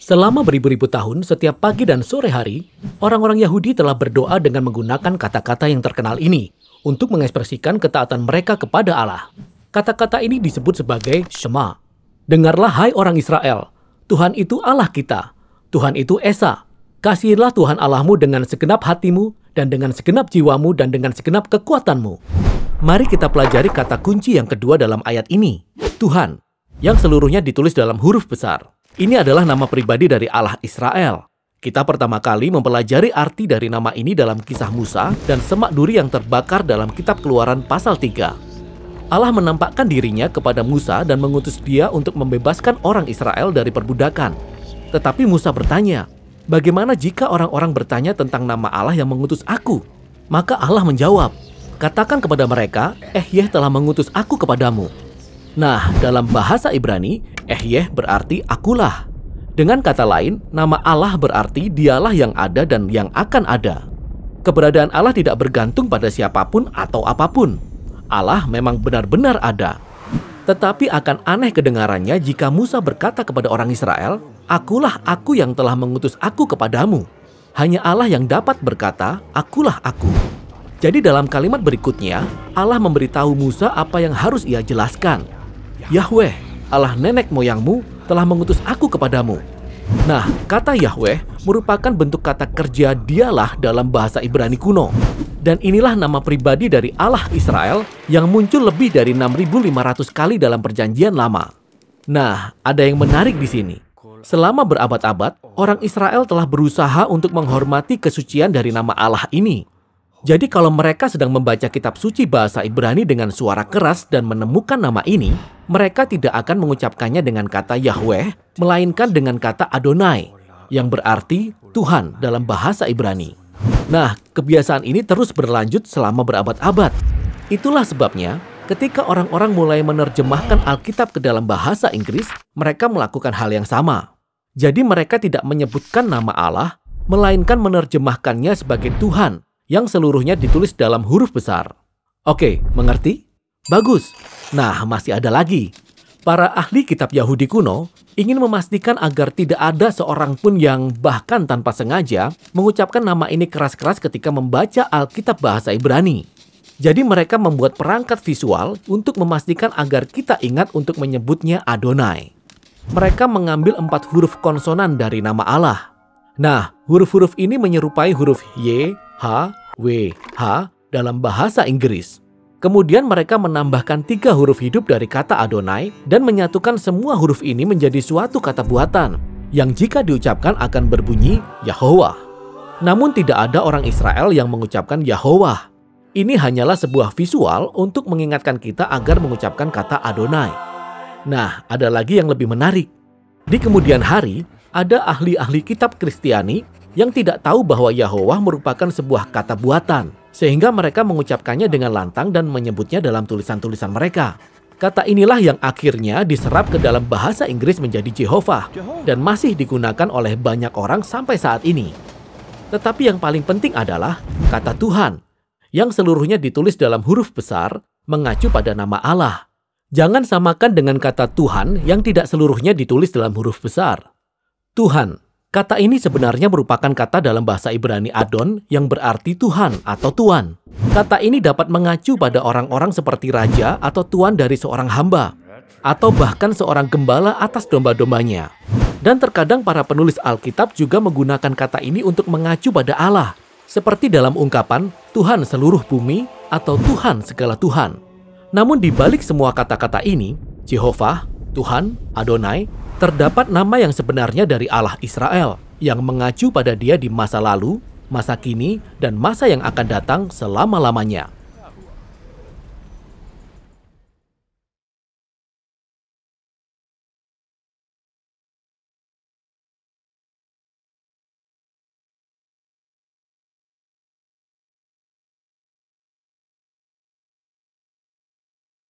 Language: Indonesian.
Selama beribu-ribu tahun, setiap pagi dan sore hari, orang-orang Yahudi telah berdoa dengan menggunakan kata-kata yang terkenal ini untuk mengekspresikan ketaatan mereka kepada Allah. Kata-kata ini disebut sebagai Shema. Dengarlah hai orang Israel, Tuhan itu Allah kita, Tuhan itu Esa. Kasihilah Tuhan Allahmu dengan segenap hatimu, dan dengan segenap jiwamu, dan dengan segenap kekuatanmu. Mari kita pelajari kata kunci yang kedua dalam ayat ini, Tuhan, yang seluruhnya ditulis dalam huruf besar. Ini adalah nama pribadi dari Allah Israel. Kita pertama kali mempelajari arti dari nama ini dalam kisah Musa dan semak duri yang terbakar dalam kitab Keluaran pasal 3. Allah menampakkan dirinya kepada Musa dan mengutus dia untuk membebaskan orang Israel dari perbudakan. Tetapi Musa bertanya, bagaimana jika orang-orang bertanya tentang nama Allah yang mengutus aku? Maka Allah menjawab, katakan kepada mereka, Ehyeh telah mengutus aku kepadamu. Nah, dalam bahasa Ibrani, Ehyeh berarti akulah. Dengan kata lain, nama Allah berarti dialah yang ada dan yang akan ada. Keberadaan Allah tidak bergantung pada siapapun atau apapun. Allah memang benar-benar ada. Tetapi akan aneh kedengarannya jika Musa berkata kepada orang Israel, akulah aku yang telah mengutus aku kepadamu. Hanya Allah yang dapat berkata, akulah aku. Jadi dalam kalimat berikutnya, Allah memberitahu Musa apa yang harus ia jelaskan. Yahweh, Allah nenek moyangmu, telah mengutus aku kepadamu. Nah, kata Yahweh merupakan bentuk kata kerja dialah dalam bahasa Ibrani kuno. Dan inilah nama pribadi dari Allah Israel yang muncul lebih dari 6.500 kali dalam perjanjian lama. Nah, ada yang menarik di sini. Selama berabad-abad, orang Israel telah berusaha untuk menghormati kesucian dari nama Allah ini. Jadi kalau mereka sedang membaca kitab suci bahasa Ibrani dengan suara keras dan menemukan nama ini, mereka tidak akan mengucapkannya dengan kata Yahweh, melainkan dengan kata Adonai, yang berarti Tuhan dalam bahasa Ibrani. Nah, kebiasaan ini terus berlanjut selama berabad-abad. Itulah sebabnya, ketika orang-orang mulai menerjemahkan Alkitab ke dalam bahasa Inggris, mereka melakukan hal yang sama. Jadi mereka tidak menyebutkan nama Allah, melainkan menerjemahkannya sebagai Tuhan, yang seluruhnya ditulis dalam huruf besar. Oke, mengerti? Bagus. Nah, masih ada lagi. Para ahli kitab Yahudi kuno ingin memastikan agar tidak ada seorang pun yang bahkan tanpa sengaja mengucapkan nama ini keras-keras ketika membaca Alkitab bahasa Ibrani. Jadi mereka membuat perangkat visual untuk memastikan agar kita ingat untuk menyebutnya Adonai. Mereka mengambil 4 huruf konsonan dari nama Allah. Nah, huruf-huruf ini menyerupai huruf Y, H, W, H dalam bahasa Inggris. Kemudian mereka menambahkan 3 huruf hidup dari kata Adonai dan menyatukan semua huruf ini menjadi suatu kata buatan yang jika diucapkan akan berbunyi Yahovah. Namun tidak ada orang Israel yang mengucapkan Yahovah. Ini hanyalah sebuah visual untuk mengingatkan kita agar mengucapkan kata Adonai. Nah, ada lagi yang lebih menarik. Di kemudian hari, ada ahli-ahli kitab Kristiani yang tidak tahu bahwa Yahovah merupakan sebuah kata buatan, sehingga mereka mengucapkannya dengan lantang dan menyebutnya dalam tulisan-tulisan mereka. Kata inilah yang akhirnya diserap ke dalam bahasa Inggris menjadi Jehovah, dan masih digunakan oleh banyak orang sampai saat ini. Tetapi yang paling penting adalah kata Tuhan, yang seluruhnya ditulis dalam huruf besar, mengacu pada nama Allah. Jangan samakan dengan kata Tuhan yang tidak seluruhnya ditulis dalam huruf besar. Tuhan. Kata ini sebenarnya merupakan kata dalam bahasa Ibrani Adon yang berarti Tuhan atau Tuan. Kata ini dapat mengacu pada orang-orang seperti raja atau tuan dari seorang hamba, atau bahkan seorang gembala atas domba-dombanya. Dan terkadang para penulis Alkitab juga menggunakan kata ini untuk mengacu pada Allah, seperti dalam ungkapan Tuhan seluruh bumi atau Tuhan segala Tuhan. Namun di balik semua kata-kata ini, Jehovah, Tuhan, Adonai, terdapat nama yang sebenarnya dari Allah Israel yang mengacu pada dia di masa lalu, masa kini, dan masa yang akan datang selama-lamanya.